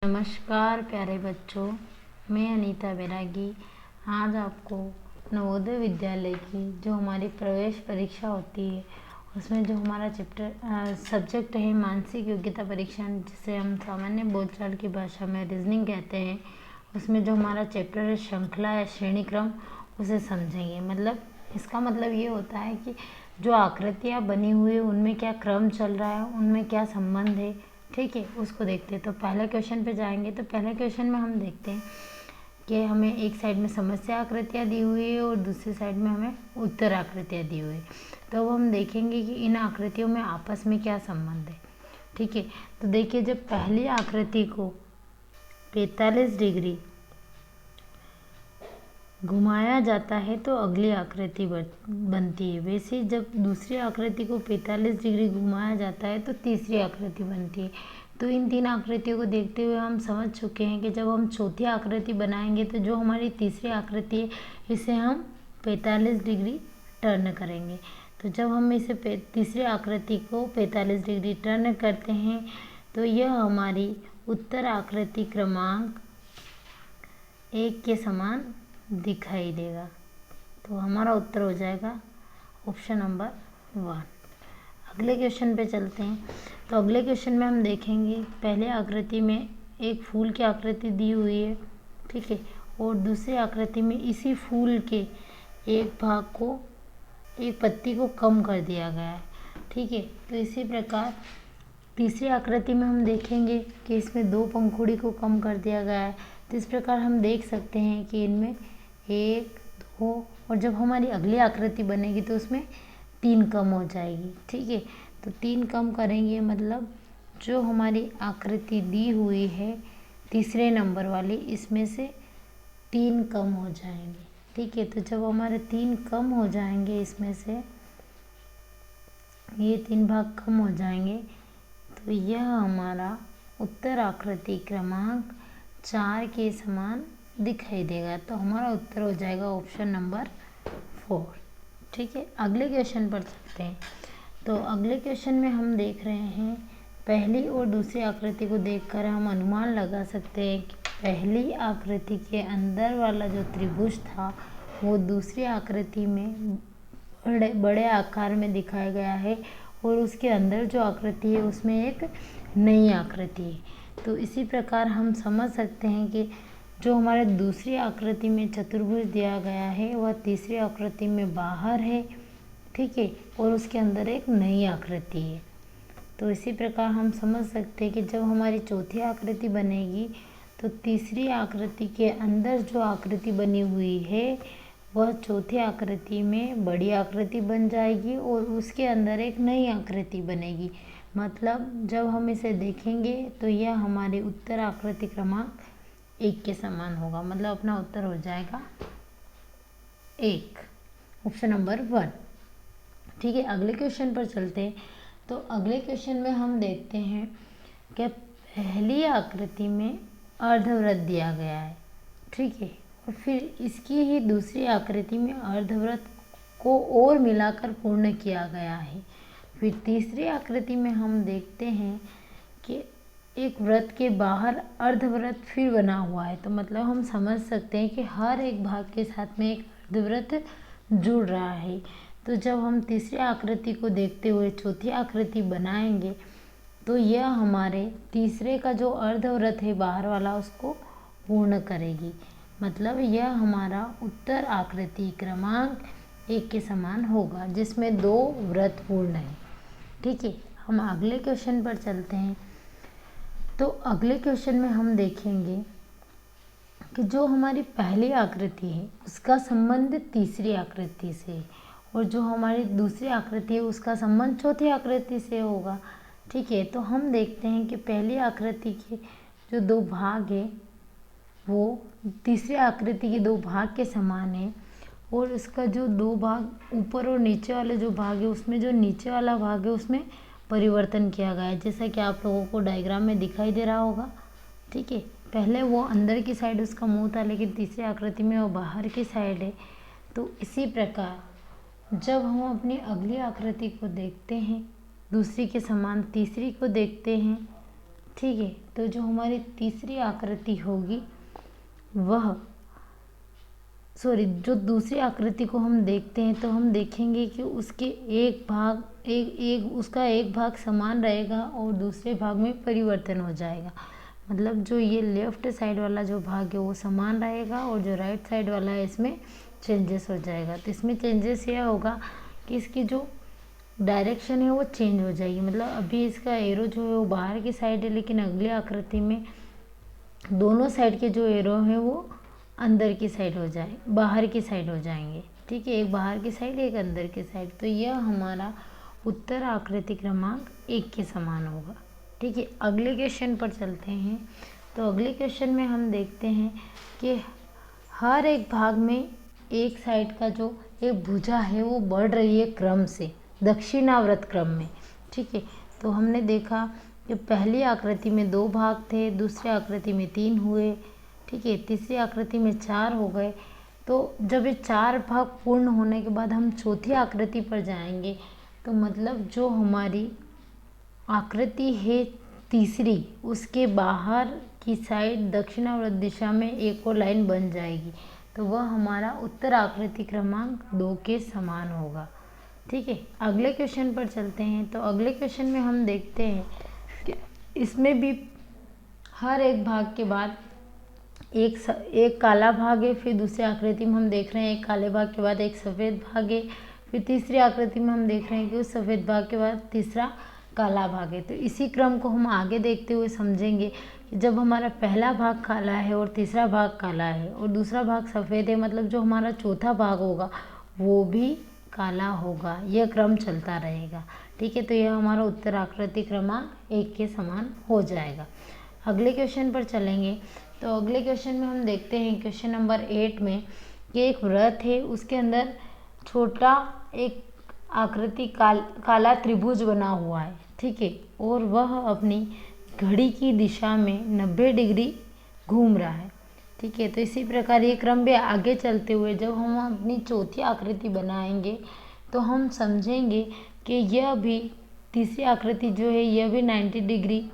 नमस्कार प्यारे बच्चों, मैं अनीता बैरागी आज आपको नवोदय विद्यालय की जो हमारी प्रवेश परीक्षा होती है उसमें जो हमारा सब्जेक्ट है मानसिक योग्यता परीक्षण, जिसे हम सामान्य बोलचाल की भाषा में रीजनिंग कहते हैं, उसमें जो हमारा चैप्टर है श्रृंखला या श्रेणी क्रम, उसे समझेंगे। मतलब इसका मतलब ये होता है कि जो आकृतियाँ बनी हुई है उनमें क्या क्रम चल रहा है, उनमें क्या संबंध है, ठीक है, उसको देखते हैं। तो पहले क्वेश्चन पे जाएंगे। तो पहले क्वेश्चन में हम देखते हैं कि हमें एक साइड में समस्या आकृतियाँ दी हुई है और दूसरी साइड में हमें उत्तर आकृतियाँ दी हुई है। तो अब हम देखेंगे कि इन आकृतियों में आपस में क्या संबंध है, ठीक है। तो देखिए, जब पहली आकृति को 45 डिग्री घुमाया जाता है तो अगली आकृति बनती है। वैसे जब दूसरी आकृति को 45 डिग्री घुमाया जाता है तो तीसरी आकृति बनती है। तो इन तीन आकृतियों को देखते हुए हम समझ चुके हैं कि जब हम चौथी आकृति बनाएंगे तो जो हमारी तीसरी आकृति है इसे हम 45 डिग्री टर्न करेंगे। तो जब हम इसे तीसरी आकृति को 45 डिग्री टर्न करते हैं तो यह हमारी उत्तर आकृति क्रमांक 1 के समान दिखाई देगा। तो हमारा उत्तर हो जाएगा ऑप्शन नंबर 1। अगले क्वेश्चन पे चलते हैं। तो अगले क्वेश्चन में हम देखेंगे पहले आकृति में एक फूल की आकृति दी हुई है, ठीक है, और दूसरी आकृति में इसी फूल के एक भाग को, एक पत्ती को कम कर दिया गया है, ठीक है। तो इसी प्रकार तीसरी आकृति में हम देखेंगे कि इसमें 2 पंखुड़ी को कम कर दिया गया है। तो इस प्रकार हम देख सकते हैं कि इनमें 1, 2 और जब हमारी अगली आकृति बनेगी तो उसमें 3 कम हो जाएगी, ठीक है। तो 3 कम करेंगे, मतलब जो हमारी आकृति दी हुई है तीसरे नंबर वाली, इसमें से 3 कम हो जाएंगे, ठीक है। तो जब हमारे 3 कम हो जाएंगे, इसमें से ये 3 भाग कम हो जाएंगे तो यह हमारा उत्तर आकृति क्रमांक 4 के समान दिखाई देगा। तो हमारा उत्तर हो जाएगा ऑप्शन नंबर 4, ठीक है। अगले क्वेश्चन पर चलते हैं। तो अगले क्वेश्चन में हम देख रहे हैं पहली और दूसरी आकृति को देखकर हम अनुमान लगा सकते हैं कि पहली आकृति के अंदर वाला जो त्रिभुज था वो दूसरी आकृति में बड़े आकार में दिखाया गया है और उसके अंदर जो आकृति है उसमें एक नई आकृति है। तो इसी प्रकार हम समझ सकते हैं कि जो हमारे दूसरी आकृति में चतुर्भुज दिया गया है वह तीसरी आकृति में बाहर है, ठीक है, और उसके अंदर एक नई आकृति है। तो इसी प्रकार हम समझ सकते हैं कि जब हमारी चौथी आकृति बनेगी तो तीसरी आकृति के अंदर जो आकृति बनी हुई है वह चौथी आकृति में बड़ी आकृति बन जाएगी और उसके अंदर एक नई आकृति बनेगी। मतलब जब हम इसे देखेंगे तो यह हमारे उत्तर आकृति क्रमांक 1 के समान होगा। मतलब अपना उत्तर हो जाएगा 1, ऑप्शन नंबर 1, ठीक है। अगले क्वेश्चन पर चलते हैं। तो अगले क्वेश्चन में हम देखते हैं कि पहली आकृति में अर्धवृत्त दिया गया है, ठीक है, और फिर इसकी ही दूसरी आकृति में अर्धवृत्त को और मिलाकर पूर्ण किया गया है। फिर तीसरी आकृति में हम देखते हैं कि एक वृत्त के बाहर अर्धवृत्त फिर बना हुआ है। तो मतलब हम समझ सकते हैं कि हर एक भाग के साथ में एक अर्धवृत्त जुड़ रहा है। तो जब हम तीसरी आकृति को देखते हुए चौथी आकृति बनाएंगे तो यह हमारे तीसरे का जो अर्धवृत्त है बाहर वाला उसको पूर्ण करेगी। मतलब यह हमारा उत्तर आकृति क्रमांक 1 के समान होगा जिसमें 2 वृत्त पूर्ण है, ठीक है। हम अगले क्वेश्चन पर चलते हैं। तो अगले क्वेश्चन में हम देखेंगे कि जो हमारी पहली आकृति है उसका संबंध तीसरी आकृति से और जो हमारी दूसरी आकृति है उसका संबंध चौथी आकृति से होगा, ठीक है। तो हम देखते हैं कि पहली आकृति के जो 2 भाग है वो तीसरी आकृति के 2 भाग के समान है और इसका जो 2 भाग ऊपर और नीचे वाले जो भाग है उसमें जो नीचे वाला भाग है उसमें परिवर्तन किया गया है, जैसा कि आप लोगों को डायग्राम में दिखाई दे रहा होगा, ठीक है। पहले वो अंदर की साइड उसका मुंह था लेकिन तीसरी आकृति में वो बाहर की साइड है। तो इसी प्रकार जब हम अपनी अगली आकृति को देखते हैं दूसरी के समान तीसरी को देखते हैं ठीक है, तो जो हमारी तीसरी आकृति होगी वह जो दूसरी आकृति को हम देखते हैं तो हम देखेंगे कि उसके उसका एक भाग समान रहेगा और दूसरे भाग में परिवर्तन हो जाएगा। मतलब जो ये लेफ्ट साइड वाला जो भाग है वो समान रहेगा और जो राइट साइड वाला है इसमें चेंजेस हो जाएगा। तो इसमें चेंजेस यह होगा कि इसकी जो डायरेक्शन है वो चेंज हो जाएगी। मतलब अभी इसका एरो जो है वो बाहर की साइड है, लेकिन अगली आकृति में दोनों साइड के जो एरो हैं वो अंदर की साइड हो जाए, बाहर की साइड हो जाएंगे। ठीक है, एक बाहर की साइड एक अंदर की साइड। तो यह हमारा उत्तर आकृति क्रमांक 1 के समान होगा। ठीक है, अगले क्वेश्चन पर चलते हैं। तो अगले क्वेश्चन में हम देखते हैं कि हर एक भाग में एक साइड का जो एक भुजा है वो बढ़ रही है क्रम से, दक्षिणावर्त क्रम में। ठीक है, तो हमने देखा कि पहली आकृति में 2 भाग थे, दूसरी आकृति में 3 हुए। ठीक है, तीसरी आकृति में 4 हो गए। तो जब ये 4 भाग पूर्ण होने के बाद हम चौथी आकृति पर जाएंगे, तो मतलब जो हमारी आकृति है तीसरी, उसके बाहर की साइड दक्षिणावर्त दिशा में एक और लाइन बन जाएगी, तो वह हमारा उत्तर आकृति क्रमांक 2 के समान होगा। ठीक है, अगले क्वेश्चन पर चलते हैं। तो अगले क्वेश्चन में हम देखते हैं कि इसमें भी हर एक भाग के बाद एक काला भाग है, फिर दूसरी आकृति में हम देख रहे हैं एक काले भाग के बाद एक सफ़ेद भाग है, फिर तीसरी आकृति में हम देख रहे हैं कि उस सफ़ेद भाग के बाद तीसरा काला भाग है। तो इसी क्रम को हम आगे देखते हुए समझेंगे कि जब हमारा पहला भाग काला है और तीसरा भाग काला है और दूसरा भाग सफ़ेद है, मतलब जो हमारा चौथा भाग होगा वो भी काला होगा। यह क्रम चलता रहेगा। ठीक है, तो यह हमारा उत्तर आकृति क्रमांक 1 के समान हो जाएगा। अगले क्वेश्चन पर चलेंगे। तो अगले क्वेश्चन में हम देखते हैं क्वेश्चन नंबर 8 में कि एक वृत्त है, उसके अंदर छोटा एक आकृति काला त्रिभुज बना हुआ है। ठीक है, और वह अपनी घड़ी की दिशा में 90 डिग्री घूम रहा है। ठीक है, तो इसी प्रकार ये क्रम भी आगे चलते हुए जब हम अपनी चौथी आकृति बनाएंगे तो हम समझेंगे कि यह भी तीसरी आकृति जो है यह भी 90 डिग्री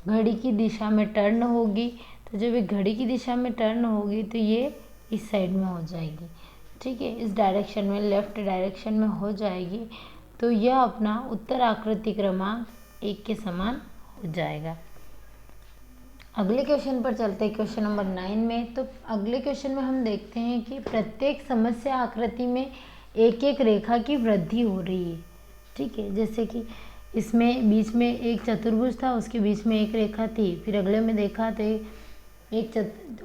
घड़ी की दिशा में टर्न होगी। तो जब ये घड़ी की दिशा में टर्न होगी तो ये इस साइड में हो जाएगी। ठीक है, इस डायरेक्शन में, लेफ्ट डायरेक्शन में हो जाएगी। तो यह अपना उत्तर आकृति क्रमांक 1 के समान हो जाएगा। अगले क्वेश्चन पर चलते हैं, क्वेश्चन नंबर 9 में। तो अगले क्वेश्चन में हम देखते हैं कि प्रत्येक समस्या आकृति में एक एक रेखा की वृद्धि हो रही है। ठीक है, जैसे कि इसमें बीच में एक चतुर्भुज था, उसके बीच में एक रेखा थी, फिर अगले में देखा तो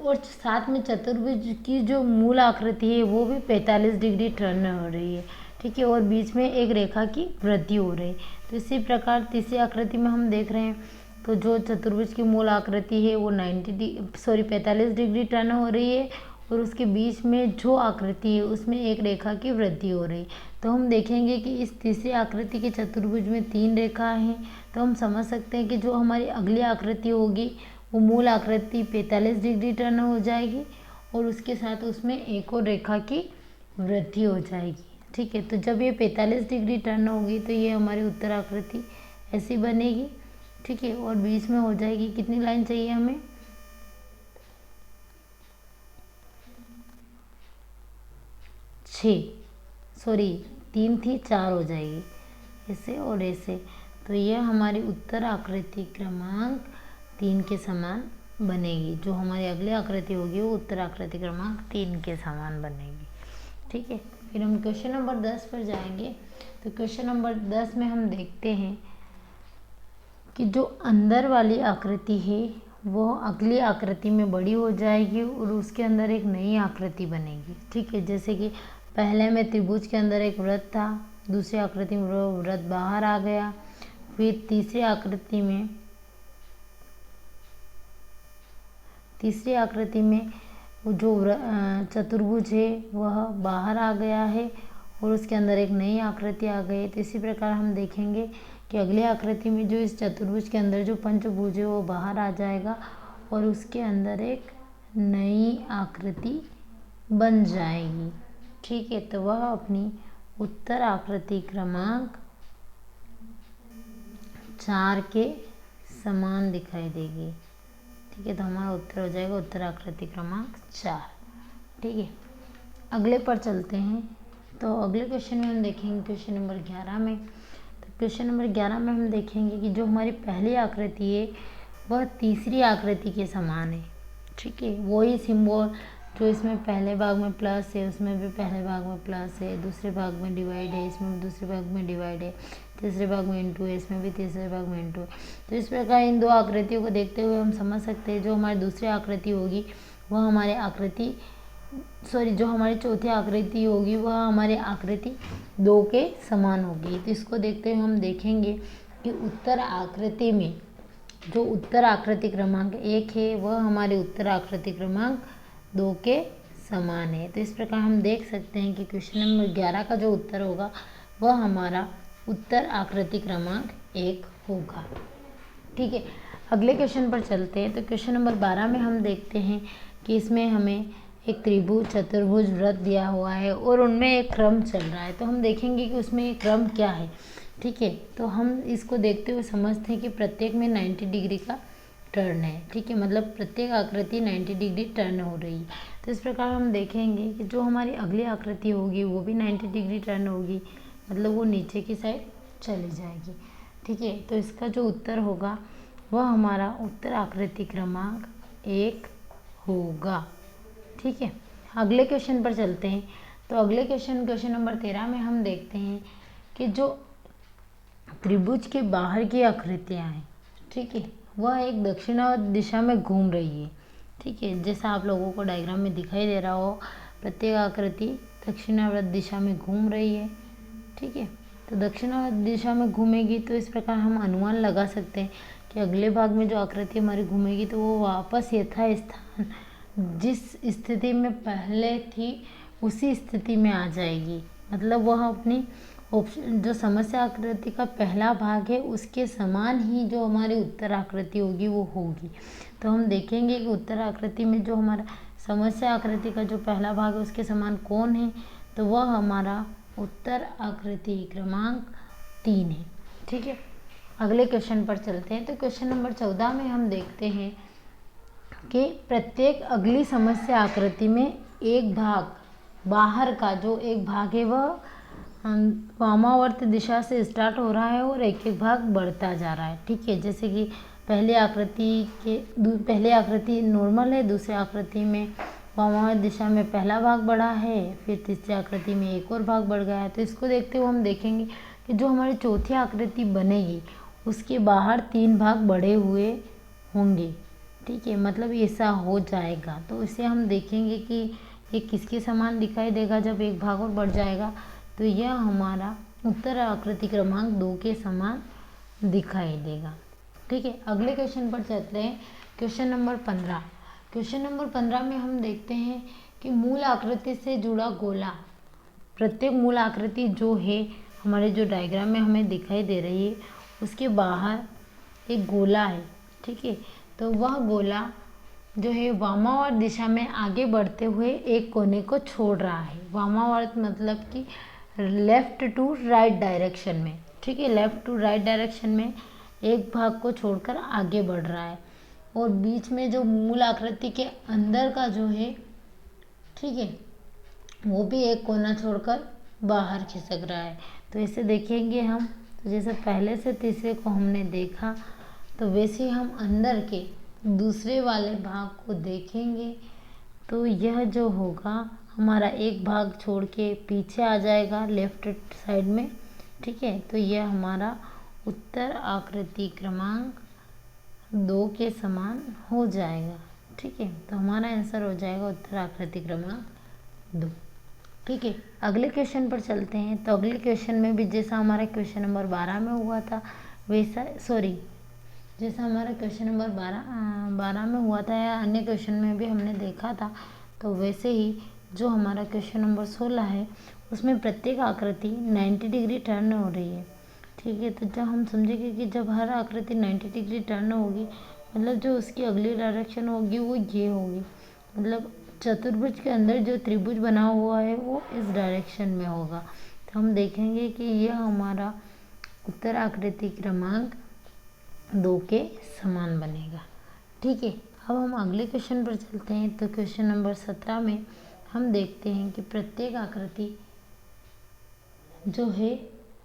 और साथ में चतुर्भुज की जो मूल आकृति है वो भी 45 डिग्री टर्न हो रही है। ठीक है, और बीच में एक रेखा की वृद्धि हो रही है। तो इसी प्रकार तीसरी आकृति में हम देख रहे हैं तो जो चतुर्भुज की मूल आकृति है वो 45 डिग्री टर्न हो रही है और उसके बीच में जो आकृति है उसमें एक रेखा की वृद्धि हो रही है। तो हम देखेंगे कि इस तीसरी आकृति के चतुर्भुज में 3 रेखा हैं। तो हम समझ सकते हैं कि जो हमारी अगली आकृति होगी वो मूल आकृति 45 डिग्री टर्न हो जाएगी और उसके साथ उसमें एक और रेखा की वृद्धि हो जाएगी। ठीक है, तो जब ये 45 डिग्री टर्न होगी तो ये हमारी उत्तर आकृति ऐसी बनेगी। ठीक है, और बीच में हो जाएगी, कितनी लाइन चाहिए हमें, 3 थी 4 हो जाएगी, ऐसे और ऐसे। तो यह हमारी उत्तर आकृति क्रमांक 3 के समान बनेगी। जो हमारी अगली आकृति होगी वो उत्तर आकृति क्रमांक 3 के समान बनेगी। ठीक है, फिर हम क्वेश्चन नंबर 10 पर जाएंगे। तो क्वेश्चन नंबर 10 में हम देखते हैं कि जो अंदर वाली आकृति है वो अगली आकृति में बड़ी हो जाएगी और उसके अंदर एक नई आकृति बनेगी। ठीक है, जैसे कि पहले में त्रिभुज के अंदर एक वृत्त था, दूसरी आकृति में वो वृत्त बाहर आ गया, फिर तीसरी आकृति में वो जो चतुर्भुज है वह बाहर आ गया है और उसके अंदर एक नई आकृति आ गई। तो इसी प्रकार हम देखेंगे कि अगली आकृति में जो इस चतुर्भुज के अंदर जो पंचभुज है वो बाहर आ जाएगा और उसके अंदर एक नई आकृति बन जाएगी। ठीक है, तो वह अपनी उत्तर आकृति क्रमांक 4 के समान दिखाई देगी। ठीक है, तो हमारा उत्तर हो जाएगा उत्तर आकृति क्रमांक 4। ठीक है, अगले पर चलते हैं। तो अगले क्वेश्चन में हम देखेंगे क्वेश्चन नंबर 11 में। तो क्वेश्चन नंबर 11 में हम देखेंगे कि जो हमारी पहली आकृति है वह तीसरी आकृति के समान है। ठीक है, वही सिंबल जो इसमें पहले भाग में प्लस है उसमें भी पहले भाग में प्लस है, दूसरे भाग में डिवाइड है इसमें भी दूसरे भाग में डिवाइड है, तीसरे भाग में इंटू है इसमें भी तीसरे भाग में इंटू है। तो इस प्रकार इन दो आकृतियों को देखते हुए हम समझ सकते हैं जो हमारी दूसरी आकृति होगी वह हमारे जो हमारी चौथी आकृति होगी वह हमारी आकृति 2 के समान होगी। तो इसको देखते हुए हम देखेंगे कि उत्तर आकृति में जो उत्तर आकृति क्रमांक 1 है वह हमारे उत्तर आकृति क्रमांक 2 के समान है। तो इस प्रकार हम देख सकते हैं कि क्वेश्चन नंबर 11 का जो उत्तर होगा वह हमारा उत्तर आकृति क्रमांक 1 होगा। ठीक है, अगले क्वेश्चन पर चलते हैं। तो क्वेश्चन नंबर 12 में हम देखते हैं कि इसमें हमें एक त्रिभुज, चतुर्भुज, वृत्त दिया हुआ है और उनमें एक क्रम चल रहा है। तो हम देखेंगे कि उसमें एक क्रम क्या है। ठीक है, तो हम इसको देखते हुए समझते हैं कि प्रत्येक में 90 डिग्री का टर्न है। ठीक है, मतलब प्रत्येक आकृति 90 डिग्री टर्न हो रही है। तो इस प्रकार हम देखेंगे कि जो हमारी अगली आकृति होगी वो भी 90 डिग्री टर्न होगी, मतलब वो नीचे की साइड चली जाएगी। ठीक है, तो इसका जो उत्तर होगा वह हमारा उत्तर आकृति क्रमांक 1 होगा। ठीक है, अगले क्वेश्चन पर चलते हैं। तो अगले क्वेश्चन नंबर 13 में हम देखते हैं कि जो त्रिभुज के बाहर की आकृतियाँ हैं, ठीक है, वह एक दक्षिणावर्त दिशा में घूम रही है। ठीक है, जैसा आप लोगों को डायग्राम में दिखाई दे रहा हो प्रत्येक आकृति दक्षिणावर्त दिशा में घूम रही है। ठीक है, तो दक्षिणावर्त दिशा में घूमेगी तो इस प्रकार हम अनुमान लगा सकते हैं कि अगले भाग में जो आकृति हमारी घूमेगी तो वो वापस यथास्थान जिस स्थिति में पहले थी उसी स्थिति में आ जाएगी। मतलब वह अपनी जो समस्या आकृति का पहला भाग है उसके समान ही जो हमारी उत्तर आकृति होगी वो होगी। तो हम देखेंगे कि उत्तर आकृति में जो हमारा समस्या आकृति का जो पहला भाग है उसके समान कौन है, तो वह हमारा उत्तर आकृति क्रमांक 3 है। ठीक है, अगले क्वेश्चन पर चलते हैं। तो क्वेश्चन नंबर 14 में हम देखते हैं कि प्रत्येक अगली समस्या आकृति में एक भाग बाहर का जो एक भाग है वह वामावर्त दिशा से स्टार्ट हो रहा है और एक एक भाग बढ़ता जा रहा है। ठीक है, जैसे कि पहले आकृति नॉर्मल है, दूसरी आकृति में वामावर्त दिशा में पहला भाग बढ़ा है, फिर तीसरी आकृति में एक और भाग बढ़ गया है। तो इसको देखते हुए हम देखेंगे कि जो हमारी चौथी आकृति बनेगी उसके बाहर 3 भाग बढ़े हुए होंगे। ठीक है, मतलब ऐसा हो जाएगा। तो इसे हम देखेंगे कि ये किसके समान दिखाई देगा जब एक भाग और बढ़ जाएगा, तो यह हमारा उत्तर आकृति क्रमांक 2 के समान दिखाई देगा। ठीक है, अगले क्वेश्चन पर चलते हैं। Question number 15। क्वेश्चन नंबर 15 में हम देखते हैं कि मूल आकृति से जुड़ा गोला, प्रत्येक मूल आकृति जो है हमारे जो डायग्राम में हमें दिखाई दे रही है उसके बाहर एक गोला है। ठीक है, तो वह गोला जो है वामावर्त दिशा में आगे बढ़ते हुए एक कोने को छोड़ रहा है। वामावर्त मतलब कि लेफ्ट टू राइट डायरेक्शन में। ठीक है, लेफ्ट टू राइट डायरेक्शन में एक भाग को छोड़कर आगे बढ़ रहा है और बीच में जो मूल आकृति के अंदर का जो है, ठीक है, वो भी एक कोना छोड़कर बाहर खिसक रहा है। तो इसे देखेंगे हम, तो जैसे पहले से तीसरे को हमने देखा तो वैसे ही हम अंदर के दूसरे वाले भाग को देखेंगे तो यह जो होगा हमारा एक भाग छोड़ के पीछे आ जाएगा लेफ्ट साइड में। ठीक है, तो यह हमारा उत्तर आकृति क्रमांक 2 के समान हो जाएगा। ठीक है, तो हमारा आंसर हो जाएगा उत्तर आकृति क्रमांक 2। ठीक है, अगले क्वेश्चन पर चलते हैं। तो अगले क्वेश्चन में भी जैसा हमारा क्वेश्चन नंबर 12 में हुआ था जैसा हमारा क्वेश्चन नंबर 12 में हुआ था या अन्य क्वेश्चन में भी हमने देखा था, तो वैसे ही जो हमारा क्वेश्चन नंबर 16 है उसमें प्रत्येक आकृति 90 डिग्री टर्न हो रही है। ठीक है, तो जब हम समझेंगे कि जब हर आकृति 90 डिग्री टर्न होगी मतलब जो उसकी अगली डायरेक्शन होगी वो ये होगी, मतलब चतुर्भुज के अंदर जो त्रिभुज बना हुआ है वो इस डायरेक्शन में होगा। तो हम देखेंगे कि यह हमारा उत्तर आकृति क्रमांक 2 के समान बनेगा। ठीक है, अब हम अगले क्वेश्चन पर चलते हैं। तो क्वेश्चन नंबर 17 में हम देखते हैं कि प्रत्येक आकृति जो है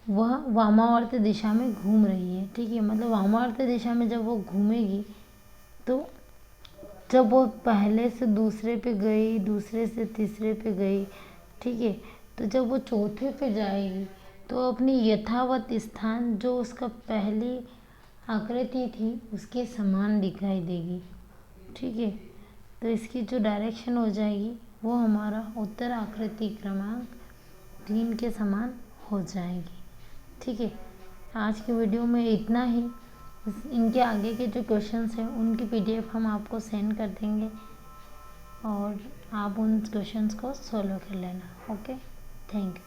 वह वामावर्त दिशा में घूम रही है। ठीक है, मतलब वामावर्त दिशा में जब वो घूमेगी तो जब वो पहले से दूसरे पे गई, दूसरे से तीसरे पे गई, ठीक है, तो जब वो चौथे पे जाएगी तो अपनी यथावत स्थान जो उसका पहली आकृति थी उसके समान दिखाई देगी। ठीक है, तो इसकी जो डायरेक्शन हो जाएगी वो हमारा उत्तर आकृति क्रमांक 3 के समान हो जाएगी। ठीक है, आज की वीडियो में इतना ही। इनके आगे के जो क्वेश्चंस हैं उनकी PDF हम आपको सेंड कर देंगे और आप उन क्वेश्चंस को सॉल्व कर लेना। Okay, thank you.